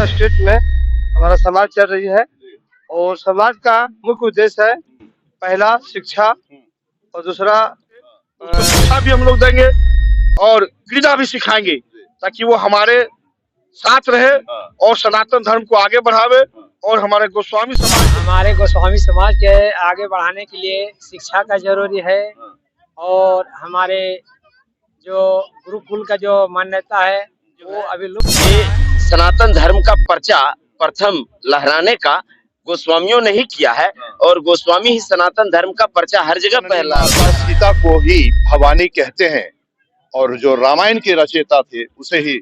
State में हमारा समाज चल रही है और समाज का मुख्य उद्देश्य है पहला शिक्षा और दूसरा उसको शिक्षा भी हम लोग देंगे और क्रीड़ा भी सिखाएंगे ताकि वो हमारे साथ रहे और सनातन धर्म को आगे बढ़ावे और हमारे गोस्वामी समाज के आगे बढ़ाने के लिए शिक्षा का जरूरी है और हमारे जो गुरुकुल का जो मान्यता है वो अभी लुप्त है। सनातन धर्म का पर्चा प्रथम लहराने का गोस्वामियों ने ही किया है और गोस्वामी ही सनातन धर्म का पर्चा हर जगह फैला। सीता को ही भवानी कहते हैं और जो रामायण के रचयिता थे उसे ही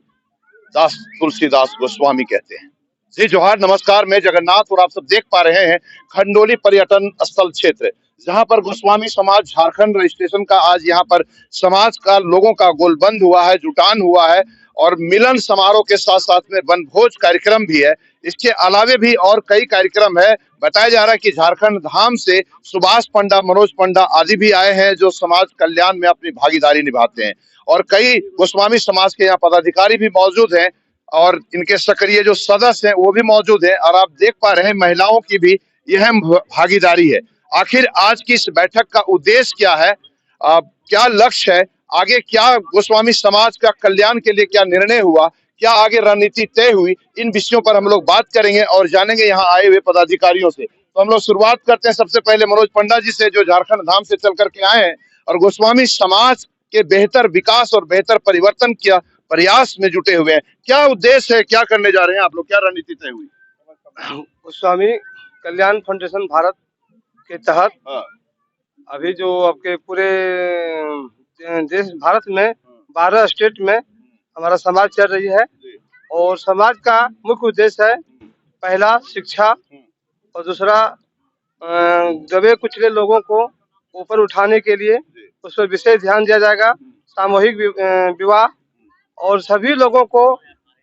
दास तुलसीदास गोस्वामी कहते हैं। जी जोहार, नमस्कार, मैं जगन्नाथ और आप सब देख पा रहे हैं खंडोली पर्यटन स्थल क्षेत्र, जहां पर गोस्वामी समाज झारखंड रजिस्ट्रेशन का आज यहाँ पर समाज का लोगों का गोलबंद हुआ है, जुटान हुआ है और मिलन समारोह के साथ साथ में वनभोज कार्यक्रम भी है। इसके अलावे भी और कई कार्यक्रम है। बताया जा रहा है कि झारखंड धाम से सुभाष पंडा, मनोज पंडा आदि भी आए हैं जो समाज कल्याण में अपनी भागीदारी निभाते हैं और कई गोस्वामी समाज के यहाँ पदाधिकारी भी मौजूद हैं और इनके सक्रिय जो सदस्य हैं वो भी मौजूद है और आप देख पा रहे हैं महिलाओं की भी यह भागीदारी है। आखिर आज की इस बैठक का उद्देश्य क्या है, क्या लक्ष्य है, आगे क्या गोस्वामी समाज का कल्याण के लिए क्या निर्णय हुआ, क्या आगे रणनीति तय हुई, इन विषयों पर हम लोग बात करेंगे और जानेंगे यहाँ आए हुए पदाधिकारियों से। तो हम लोग शुरुआत करते हैं सबसे पहले मनोज पंडा जी से, जो झारखंड धाम से चल करके आए हैं और गोस्वामी समाज के बेहतर विकास और बेहतर परिवर्तन किया प्रयास में जुटे हुए हैं। क्या उद्देश्य है, क्या करने जा रहे हैं आप लोग, क्या रणनीति तय हुई? गोस्वामी कल्याण फाउंडेशन भारत के तहत अभी जो आपके पूरे देश भारत में 12 स्टेट में हमारा समाज चल रही है और समाज का मुख्य उद्देश्य है पहला शिक्षा और दूसरा दबे कुचले लोगों को ऊपर उठाने के लिए उस पर विशेष ध्यान दिया जाएगा। सामूहिक विवाह और सभी लोगों को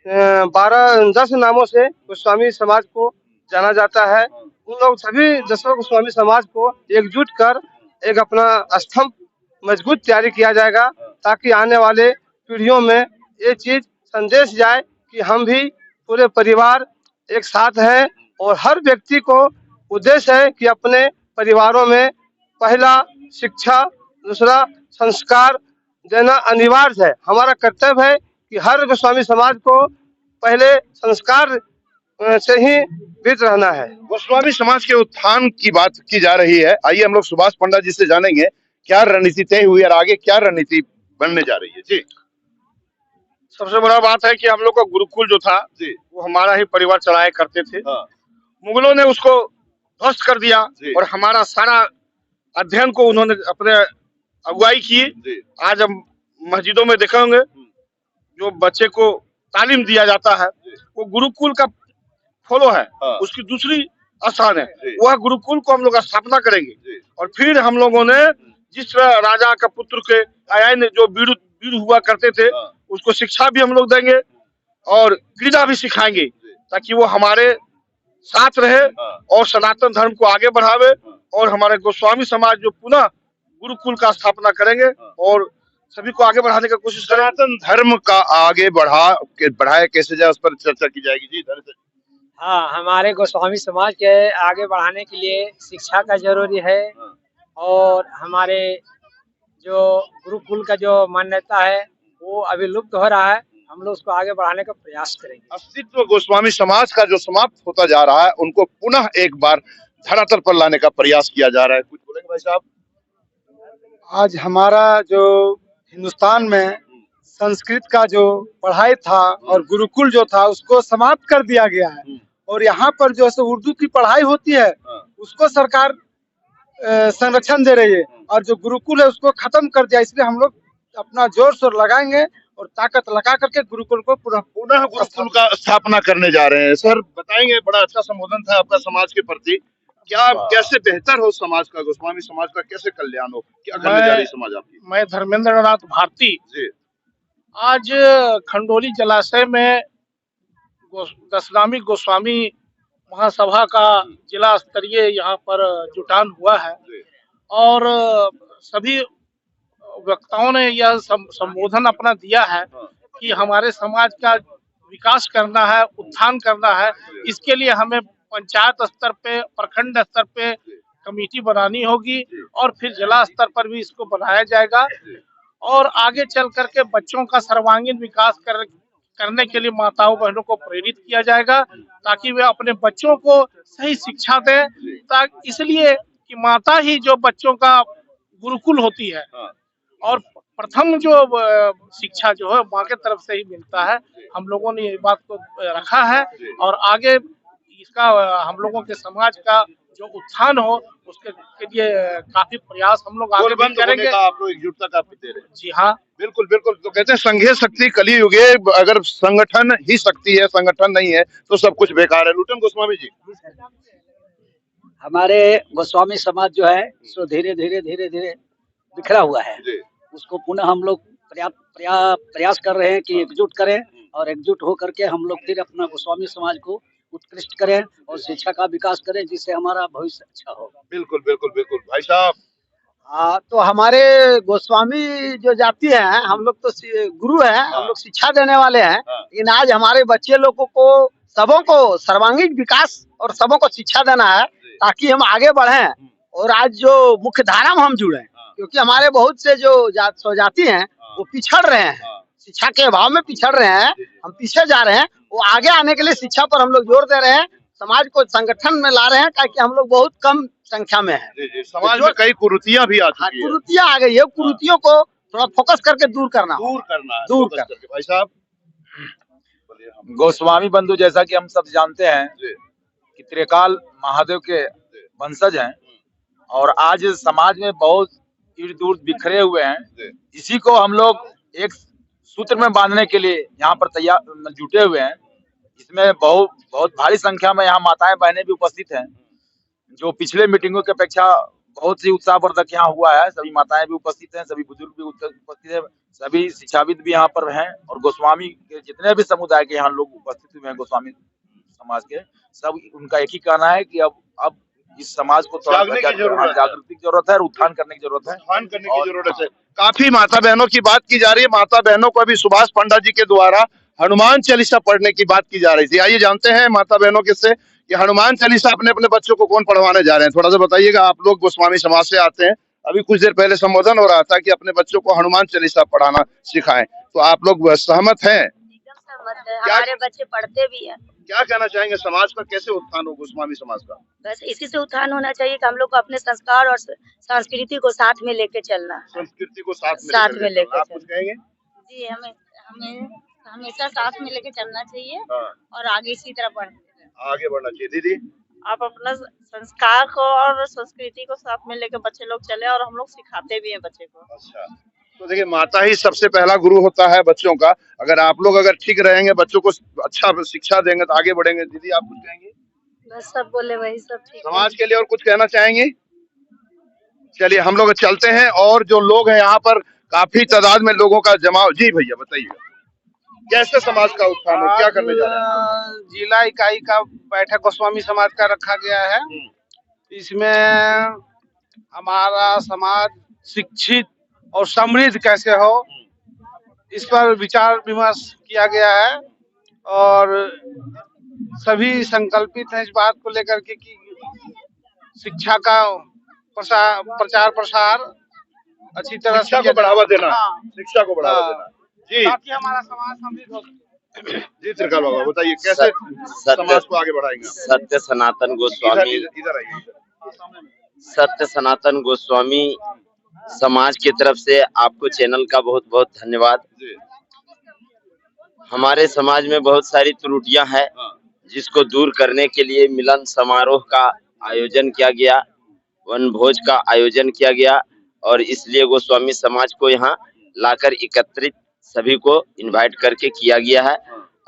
10 नामों से गोस्वामी समाज को जाना जाता है। उन लोग सभी 10 गोस्वामी समाज को एकजुट कर एक अपना स्तंभ मजबूत तैयारी किया जाएगा ताकि आने वाले पीढ़ियों में ये चीज संदेश जाए कि हम भी पूरे परिवार एक साथ हैं और हर व्यक्ति को उद्देश्य है कि अपने परिवारों में पहला शिक्षा, दूसरा संस्कार देना अनिवार्य है। हमारा कर्तव्य है कि हर गोस्वामी समाज को पहले संस्कार से ही बीत रहना है। गोस्वामी समाज के उत्थान की बात की जा रही है। आइए हम लोग सुभाष पंडा जी से जानेंगे क्या रणनीति तय हुई और आगे क्या रणनीति बनने जा रही है। जी, सबसे बड़ा बात है कि हम लोग का गुरुकुल जो था जी वो हमारा ही परिवार चलाया करते थे। मुगलों ने उसको ध्वस्त कर दिया और हमारा सारा अध्ययन को उन्होंने अपने अगुवाई की। आज हम मस्जिदों में देखेंगे जो बच्चे को तालीम दिया जाता है वो गुरुकुल का फॉलो है, उसकी दूसरी स्थान है। वह गुरुकुल को हम लोग स्थापना करेंगे और फिर हम लोगों ने जिस तरह राजा का पुत्र के आया जो वीर हुआ करते थे उसको शिक्षा भी हम लोग देंगे और क्रीड़ा भी सिखाएंगे ताकि वो हमारे साथ रहे और सनातन धर्म को आगे बढ़ावे और हमारे गोस्वामी समाज जो पुनः गुरुकुल का स्थापना करेंगे और सभी को आगे बढ़ाने का कोशिश करें। सनातन धर्म का आगे बढ़ाया कैसे जाए उस पर चर्चा की जाएगी। जी हाँ, हमारे गोस्वामी समाज के आगे बढ़ाने के लिए शिक्षा का जरूरी है और हमारे जो गुरुकुल का जो मान्यता है वो अभी लुप्त हो रहा है। हम लोग उसको आगे बढ़ाने का प्रयास करेंगे। अस्तित्व गोस्वामी समाज का जो समाप्त होता जा रहा है उनको पुनः एक बार धरातल पर लाने का प्रयास किया जा रहा है। कुछ बोलेंगे भाई साहब? आज हमारा जो हिंदुस्तान में संस्कृत का जो पढ़ाई था और गुरुकुल जो था उसको समाप्त कर दिया गया है और यहाँ पर जो है उर्दू की पढ़ाई होती है उसको सरकार संरक्षण दे रही है और जो गुरुकुल है उसको खत्म कर दिया। इसलिए हम लोग अपना जोर शोर लगाएंगे और ताकत लगा करके गुरुकुल को पुनः गुरुकुल का स्थापना करने जा रहे हैं। सर बताएंगे, बड़ा अच्छा संबोधन था आपका समाज के प्रति। क्या कैसे बेहतर हो समाज का, गोस्वामी समाज का कैसे कल्याण हो, क्या करने जा रही समाज आपकी? मैं धर्मेंद्र नाथ भारती जी आज खंडोली जलाशय में दशगामी गोस्वामी महासभा का जिला स्तरीय यहाँ पर जुटान हुआ है और सभी वक्ताओं ने यह संबोधन अपना दिया है कि हमारे समाज का विकास करना है, उत्थान करना है। इसके लिए हमें पंचायत स्तर पे, प्रखंड स्तर पे कमेटी बनानी होगी और फिर जिला स्तर पर भी इसको बनाया जाएगा और आगे चल करके बच्चों का सर्वांगीण विकास करने के लिए माताओं बहनों को प्रेरित किया जाएगा ताकि वे अपने बच्चों को सही शिक्षा दें। ताकि इसलिए कि माता ही जो बच्चों का गुरुकुल होती है और प्रथम जो शिक्षा जो है माँ के तरफ से ही मिलता है। हम लोगों ने ये बात को रखा है और आगे इसका हम लोगों के समाज का जो उत्थान हो उसके लिए काफी प्रयास हम लोग आगे भी करेंगे। आप लोग एकजुटता का दे रहे हैं। जी हाँ, बिल्कुल बिल्कुल। तो कहते हैं संघीय शक्ति कलियुगे, अगर संगठन ही शक्ति है, संगठन नहीं है तो सब कुछ बेकार है। लुटन गोस्वामी जी, हमारे गोस्वामी समाज जो है सो धीरे धीरे बिखरा हुआ है। उसको पुनः हम लोग प्रयास कर रहे हैं कि एकजुट करें और एकजुट होकर के हम लोग फिर अपना गोस्वामी समाज को उत्कृष्ट करें और शिक्षा का विकास करें जिससे हमारा भविष्य अच्छा हो। बिल्कुल बिल्कुल बिल्कुल। भाई साहब, तो हमारे गोस्वामी जो जाति है, हम लोग तो गुरु हैं, हम लोग शिक्षा देने वाले हैं, लेकिन आज हमारे बच्चे लोगों को सबों को सर्वांगीण विकास और सबों को शिक्षा देना है ताकि हम आगे बढ़ें और आज जो मुख्य धारा में हम जुड़े, क्योंकि हमारे बहुत से जो स्वजाति हैं वो पिछड़ रहे हैं, शिक्षा के अभाव में पिछड़ रहे हैं, हम पीछे जा रहे हैं। वो आगे आने के लिए शिक्षा पर हम लोग जोर दे रहे हैं, समाज को संगठन में ला रहे हैं ताकि हम लोग बहुत कम संख्या में है। समाज में कई कुरीतियां भी आ चुकी है। कुरीतियां आ गई है, कुरीतियों को थोड़ा फोकस करके दूर करना है। भाई साहब, गोस्वामी बंधु जैसा कि हम सब जानते हैं कि त्रिकाल महादेव के वंशज हैं और आज समाज में बहुत इर्द उर्द बिखरे हुए हैं। इसी को हम लोग एक सूत्र में बांधने के लिए यहाँ पर तैयार जुटे हुए हैं। इसमें बहुत भारी संख्या में यहाँ माताएं बहनें भी उपस्थित हैं, जो पिछले मीटिंगों की अपेक्षा बहुत ही उत्साहवर्धक यहाँ हुआ है। सभी माताएं भी उपस्थित हैं, सभी बुजुर्ग भी उपस्थित हैं, सभी शिक्षाविद भी यहाँ पर हैं और गोस्वामी के जितने भी समुदाय के यहाँ लोग उपस्थित हुए हैं गोस्वामी समाज के, सब उनका एक ही कहना है कि अब इस समाज को थोड़ा जागृति की जरूरत है और उत्थान करने की जरूरत है। काफी माता बहनों की बात की जा रही है। माता बहनों को अभी सुभाष पंडा जी के द्वारा हनुमान चालीसा पढ़ने की बात की जा रही थी। आइए जानते हैं माता बहनों के से कि हनुमान चालीसा अपने बच्चों को कौन पढ़वाने जा रहे हैं। थोड़ा सा बताइएगा। आप लोग गोस्वामी समाज से आते हैं, अभी कुछ देर पहले संबोधन हो रहा था कि अपने बच्चों को हनुमान चालीसा पढ़ाना सिखाएं, तो आप लोग सहमत हैं? हमारे बच्चे पढ़ते भी हैं। क्या कहना चाहेंगे, समाज का कैसे उत्थान हो गोस्वामी समाज का? बस इसी से उत्थान होना चाहिए कि हम लोग को अपने संस्कार और संस्कृति को साथ में लेके चलना है। संस्कृति को साथ में लेके आप कुछ कहेंगे? जी, हमें हमेशा साथ में लेके चलना चाहिए और आगे इसी तरह आगे बढ़ना चाहिए। दीदी, आप अपना संस्कार को और संस्कृति को साथ में लेकर बच्चे लोग चले और हम लोग सिखाते भी हैं बच्चे को। अच्छा, तो देखिए माता ही सबसे पहला गुरु होता है बच्चों का। अगर आप लोग ठीक रहेंगे, बच्चों को अच्छा शिक्षा देंगे तो आगे बढ़ेंगे। दीदी, आप कुछ कहेंगे? बस सब बोले वही सब ठीक। समाज के लिए और कुछ कहना चाहेंगे? चलिए हम लोग चलते हैं और जो लोग हैं यहाँ पर काफी तादाद में लोगों का जमाव। जी भैया बताइए, कैसे समाज का उत्थान हो, क्या करने जा रहे हैं? जिला इकाई का बैठक गोस्वामी समाज का रखा गया है। इसमें हमारा समाज शिक्षित और समृद्ध कैसे हो, इस पर विचार विमर्श किया गया है और सभी संकल्पित हैं इस बात को लेकर के कि शिक्षा का प्रचार प्रसार अच्छी तरह शिक्षा को बढ़ावा देना, शिक्षा को बढ़ावा देना जी, ताकि हमारा समाज समृद्ध हो। जी त्रिकाल बाबा बताइए कैसे समाज को आगे बढ़ाएंगे? सत्य सनातन गोस्वामी, इधर आइए। सत्य सनातन गोस्वामी समाज की तरफ से आपको चैनल का बहुत बहुत धन्यवाद। हमारे समाज में बहुत सारी त्रुटियां हैं जिसको दूर करने के लिए मिलन समारोह का आयोजन किया गया, वन भोज का आयोजन किया गया और इसलिए गोस्वामी समाज को यहाँ लाकर एकत्रित सभी को इनवाइट करके किया गया है।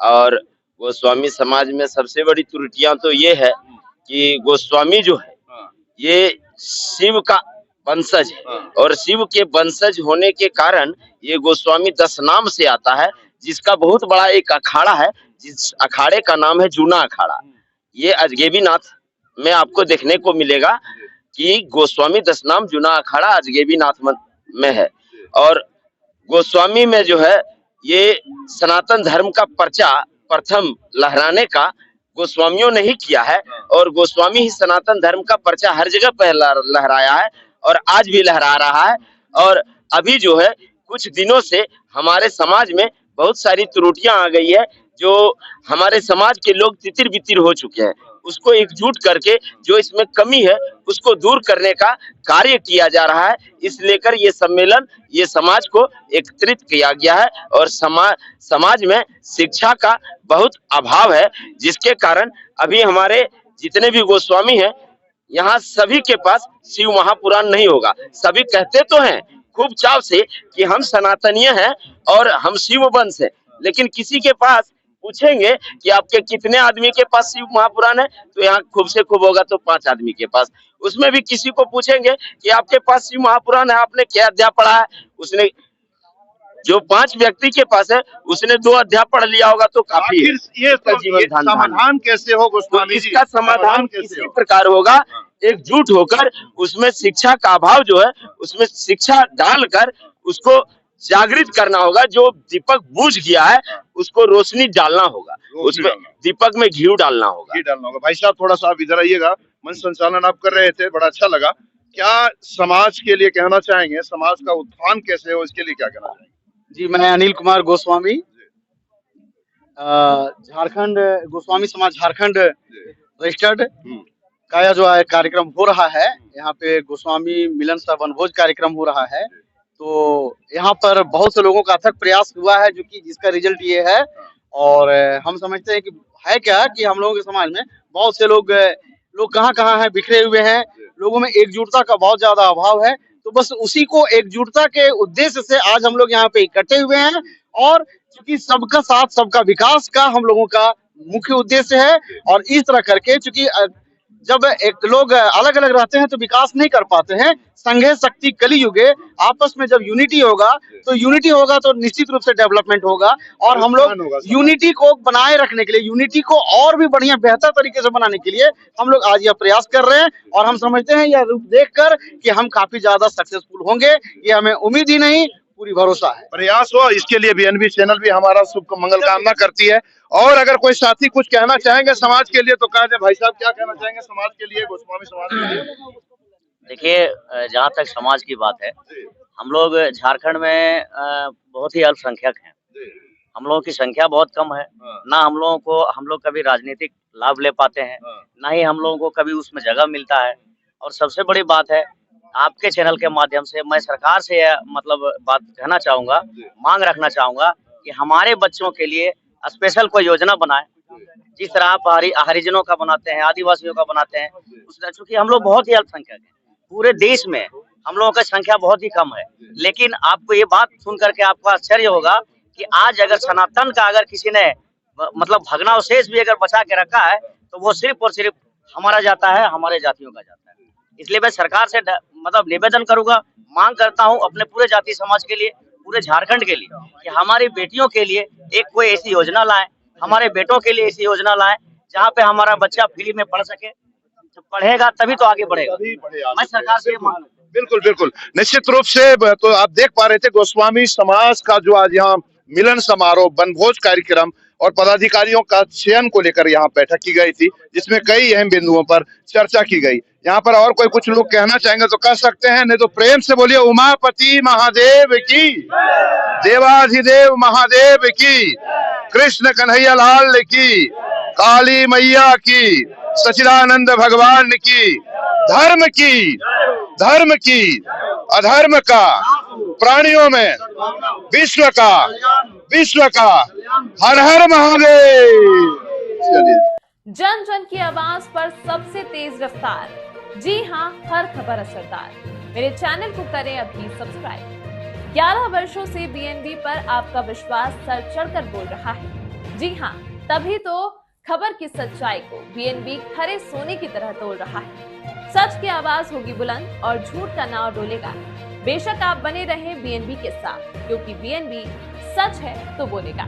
और गोस्वामी समाज में सबसे बड़ी त्रुटियां तो ये है कि गोस्वामी जो है ये शिव का वंशज है और शिव के वंशज होने के कारण ये गोस्वामी 10 नाम से आता है, जिसका बहुत बड़ा एक अखाड़ा है, जिस अखाड़े का नाम है जूना अखाड़ा। ये अजगेबीनाथ में आपको देखने को मिलेगा कि गोस्वामी 10 नाम जूना अखाड़ा अजगेबीनाथ में है। और गोस्वामी में जो है ये सनातन धर्म का प्रथम लहराने का गोस्वामियों ने ही किया है और गोस्वामी ही सनातन धर्म का पर्चा हर जगह पर लहराया है और आज भी लहरा रहा है। और अभी जो है कुछ दिनों से हमारे समाज में बहुत सारी त्रुटियां आ गई है, जो हमारे समाज के लोग तितिर बितिर हो चुके हैं। उसको एकजुट करके जो इसमें कमी है उसको दूर करने का कार्य किया जा रहा है। इस लेकर ये सम्मेलन, ये समाज को एकत्रित किया गया है और समाज में शिक्षा का बहुत अभाव है, जिसके कारण अभी हमारे जितने भी गोस्वामी हैं यहाँ सभी के पास शिव महापुराण नहीं होगा। सभी कहते तो हैं खूब चाव से कि हम सनातनीय हैं और हम शिव वंश हैं, लेकिन किसी के पास पूछेंगे कि आपके कितने आदमी के पास शिव महापुराण है, तो यहाँ खूब से खूब होगा तो 5 आदमी के पास। उसमें भी किसी को पूछेंगे कि आपके पास शिव महापुराण है, आपने क्या अध्याय पढ़ा है, उसने जो 5 व्यक्ति के पास है उसने 2 अध्याय पढ़ लिया होगा तो काफी है। ये समाधान कैसे हो गोस्वामी जी? इसका समाधान इसी प्रकार होगा, एकजुट होकर उसमें शिक्षा का अभाव जो है उसमें शिक्षा डालकर उसको जागृत करना होगा। जो दीपक बुझ गया है उसको रोशनी डालना होगा, उसमें दीपक में घी डालना होगा। भाई साहब थोड़ा सा आप इधर आइएगा, मंच संचालन आप कर रहे थे, बड़ा अच्छा लगा। क्या समाज के लिए कहना चाहेंगे, समाज का उत्थान कैसे हो, इसके लिए क्या कहना चाहेंगे? जी, मैं अनिल कुमार गोस्वामी, झारखंड गोस्वामी समाज झारखंड रजिस्टर्ड का यह जो कार्यक्रम हो रहा है, यहाँ पे गोस्वामी मिलन सह वनभोज कार्यक्रम हो रहा है। तो यहाँ पर बहुत से लोगों का अथक प्रयास हुआ है, जो कि जिसका रिजल्ट ये है। और हम समझते हैं कि है क्या कि हम लोगों के समाज में बहुत से लोग कहाँ हैं, बिखरे हुए हैं, लोगों में एकजुटता का बहुत ज्यादा अभाव है। तो बस उसी को एकजुटता के उद्देश्य से आज हम लोग यहाँ पे इकट्ठे हुए हैं। और चूंकि सबका साथ सबका विकास का हम लोगों का मुख्य उद्देश्य है, और इस तरह करके चूंकि जब एक लोग अलग अलग रहते हैं तो विकास नहीं कर पाते हैं। संघे शक्ति कली युगे, आपस में जब यूनिटी होगा तो निश्चित रूप से डेवलपमेंट होगा। और हम लोग यूनिटी को बनाए रखने के लिए, यूनिटी को और भी बढ़िया बेहतर तरीके से बनाने के लिए हम लोग आज यह प्रयास कर रहे हैं। और हम समझते हैं यह रूप देखकर कि हम काफी ज्यादा सक्सेसफुल होंगे, ये हमें उम्मीद ही नहीं पूरी भरोसा है। प्रयास हो, इसके लिए बीएनबी चैनल भी हमारा शुभ मंगल कामना करती है। और अगर कोई साथी कुछ कहना चाहेंगे समाज के लिए तो कहा जाए। भाई साहब क्या कहना चाहेंगे समाज के लिए, गोस्वामी समाज के लिए? देखिए, जहाँ तक समाज की बात है, हम लोग झारखंड में बहुत ही अल्पसंख्यक हैं। हम लोगों की संख्या बहुत कम है। ना हम लोग कभी राजनीतिक लाभ ले पाते हैं, ना ही हम लोगों को कभी उसमें जगह मिलता है। और सबसे बड़ी बात है, आपके चैनल के माध्यम से मैं सरकार से मतलब बात कहना चाहूंगा, मांग रखना चाहूंगा कि हमारे बच्चों के लिए स्पेशल कोई योजना बनाए, जिस तरह आप हरिजनों का बनाते हैं, आदिवासियों का बनाते हैं। उस तरह, चूंकि हम लोग बहुत ही अल्पसंख्यक हैं, पूरे देश में हम लोगों की संख्या बहुत ही कम है। लेकिन आपको ये बात सुन करके आपको आश्चर्य होगा कि आज अगर सनातन का अगर किसी ने मतलब भग्नावशेष भी अगर बचा के रखा है तो वो सिर्फ और सिर्फ हमारा जाता है, हमारे जातियों का जाता है। इसलिए मैं सरकार से मतलब निवेदन करूंगा, मांग करता हूं अपने पूरे जाति समाज के लिए, पूरे झारखंड के लिए, कि हमारी बेटियों के लिए एक कोई ऐसी योजना लाएं, हमारे बेटों के लिए ऐसी योजना लाएं जहां पे हमारा बच्चा फ्री में पढ़ सके। जब पढ़ेगा तभी तो आगे बढ़ेगा। मैं सरकार से बिल्कुल बिल्कुल निश्चित रूप से। तो आप देख पा रहे थे गोस्वामी समाज का जो आज यहाँ मिलन समारोह, वनभोज कार्यक्रम और पदाधिकारियों का चयन को लेकर यहाँ बैठक की गई थी, जिसमें कई अहम बिंदुओं पर चर्चा की गई। यहाँ पर और कोई कुछ लोग कहना चाहेंगे तो कह सकते हैं, नहीं तो प्रेम से बोलिए उमापति महादेव की, देवाधिदेव महादेव की, कृष्ण कन्हैया लाल की, काली मैया की, सच्चिदानंद भगवान की, धर्म की अधर्म का, प्राणियों में विश्व का हर हर महादेव। चलिए, जन जन की आवाज पर सबसे तेज रफ्तार, जी हाँ, हर खबर असरदार। मेरे चैनल को करें अभी सब्सक्राइब। 11 वर्षों से बीएनबी पर आपका विश्वास सर चढ़कर बोल रहा है। जी हाँ, तभी तो खबर की सच्चाई को बीएनबी खरे सोने की तरह तोल रहा है। सच की आवाज होगी बुलंद और झूठ का नाव डोलेगा। बेशक आप बने रहें बीएनबी के साथ, क्योंकि बीएनबी सच है तो बोलेगा।